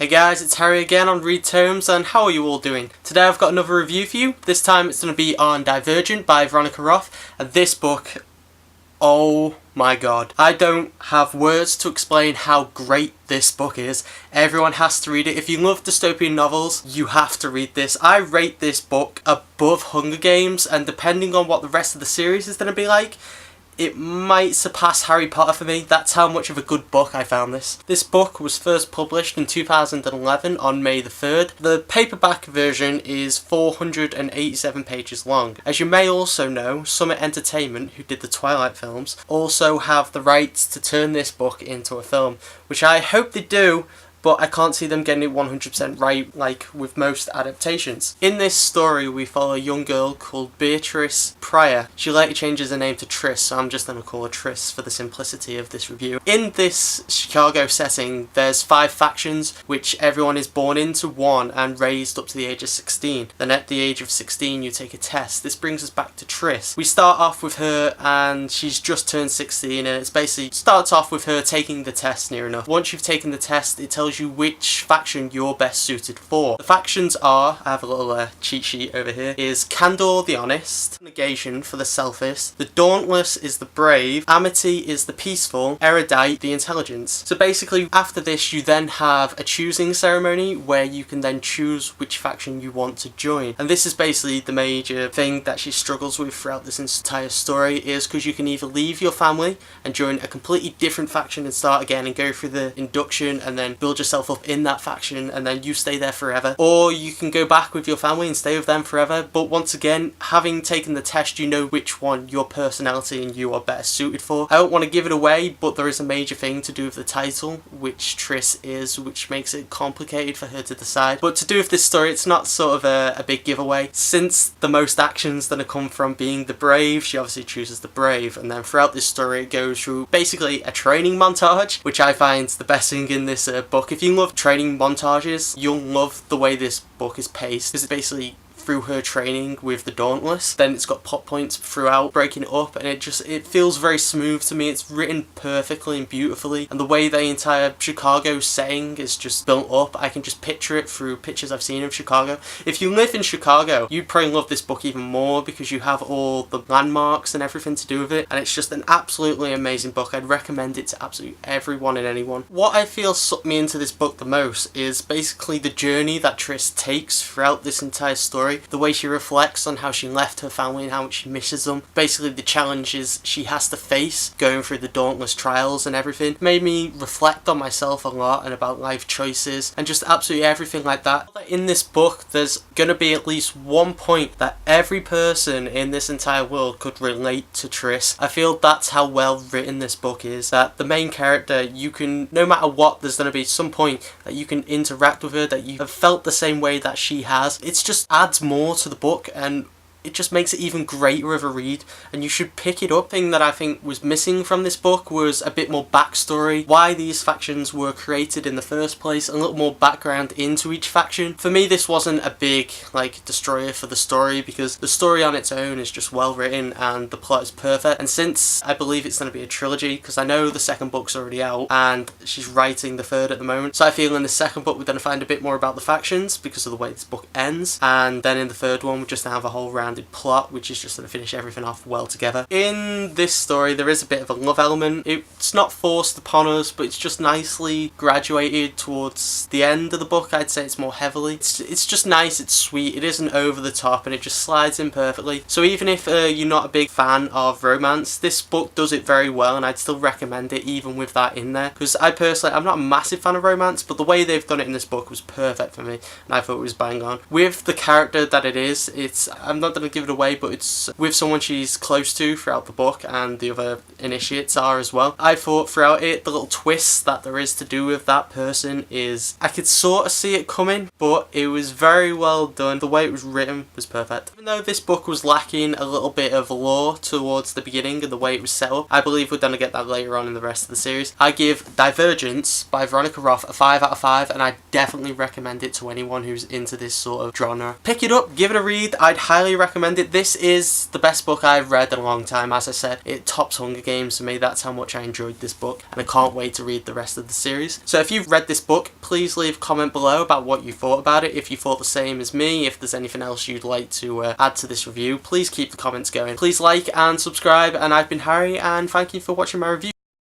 Hey guys, it's Harry again on Read Tomes, and how are you all doing? Today I've got another review for you. This time it's going to be on Divergent by Veronica Roth, and this book, oh my god. I don't have words to explain how great this book is. Everyone has to read it. If you love dystopian novels, you have to read this. I rate this book above Hunger Games, and depending on what the rest of the series is going to be like, it might surpass Harry Potter for me. That's how much of a good book I found this. This book was first published in 2011 on May the 3rd. The paperback version is 487 pages long. As you may also know, Summit Entertainment, who did the Twilight films, also have the rights to turn this book into a film, which I hope they do, but I can't see them getting it 100% right like with most adaptations. In this story we follow a young girl called Beatrice Pryor. She later changes her name to Triss, so I'm just going to call her Triss for the simplicity of this review. In this Chicago setting there's 5 factions which everyone is born into one and raised up to the age of 16. Then at the age of 16 you take a test. This brings us back to Triss. We start off with her and she's just turned 16, and it's basically starts off with her taking the test near enough. Once you've taken the test it tells you which faction you're best suited for. The factions are, I have a little cheat sheet over here, is Candor the Honest, Negation for the Selfish, the Dauntless is the Brave, Amity is the Peaceful, Erudite the Intelligence. So basically after this you then have a choosing ceremony where you can then choose which faction you want to join. And this is basically the major thing that she struggles with throughout this entire story, is because you can either leave your family and join a completely different faction and start again and go through the induction and then build yourself up in that faction and then you stay there forever, or you can go back with your family and stay with them forever. But once again, having taken the test, you know which one your personality and you are better suited for. I don't want to give it away, but there is a major thing to do with the title, which Triss is, which makes it complicated for her to decide. But to do with this story, it's not sort of a big giveaway. Since the most actions that have come from being the Brave, she obviously chooses the Brave, and then throughout this story it goes through basically a training montage, which I find the best thing in this book. If you love training montages, you'll love the way this book is paced, because it's basically through her training with the Dauntless. Then it's got plot points throughout breaking it up, and it feels very smooth to me. It's written perfectly and beautifully, and the way the entire Chicago setting is just built up, I can just picture it through pictures I've seen of Chicago. If you live in Chicago, you'd probably love this book even more because you have all the landmarks and everything to do with it, and it's just an absolutely amazing book. I'd recommend it to absolutely everyone and anyone. What I feel sucked me into this book the most is basically the journey that Triss takes throughout this entire story. The way she reflects on how she left her family and how much she misses them. Basically the challenges she has to face going through the Dauntless trials and everything made me reflect on myself a lot and about life choices and just absolutely everything like that. In this book there's gonna be at least one point that every person in this entire world could relate to Triss. I feel that's how well written this book is, that the main character, you can, no matter what, there's gonna be some point that you can interact with her, that you have felt the same way that she has. It's just adds more to the book and it just makes it even greater of a read, and you should pick it up. The thing that I think was missing from this book was a bit more backstory, why these factions were created in the first place, a little more background into each faction. For me this wasn't a big destroyer for the story, because the story on its own is just well written and the plot is perfect. And since I believe it's going to be a trilogy, because I know the second book's already out and she's writing the third at the moment, so I feel in the second book we're going to find a bit more about the factions because of the way this book ends, and then in the third one we're just going to have a whole round plot which is just going to finish everything off well together. In this story there is a bit of a love element. It's not forced upon us, but it's just nicely graduated towards the end of the book. I'd say it's more heavily. It's just nice, it's sweet, it isn't over the top, and it just slides in perfectly. So even if you're not a big fan of romance, this book does it very well, and I'd still recommend it even with that in there, because I personally, I'm not a massive fan of romance, but the way they've done it in this book was perfect for me and I thought it was bang on. With the character that it is, I'm not going to give it away, but it's with someone she's close to throughout the book, and the other initiates are as well. I thought throughout it, the little twists that there is to do with that person is, I could sort of see it coming, but it was very well done. The way it was written was perfect. Even though this book was lacking a little bit of lore towards the beginning and the way it was set up, I believe we're going to get that later on in the rest of the series. I give Divergence by Veronica Roth a 5 out of 5, and I definitely recommend it to anyone who's into this sort of genre. Pick it up, give it a read. I'd highly recommend recommend it. This is the best book I've read in a long time. As I said, it tops Hunger Games for me. That's how much I enjoyed this book, and I can't wait to read the rest of the series. So if you've read this book, please leave a comment below about what you thought about it. If you thought the same as me, if there's anything else you'd like to add to this review, please keep the comments going. Please like and subscribe, and I've been Harry, and thank you for watching my review.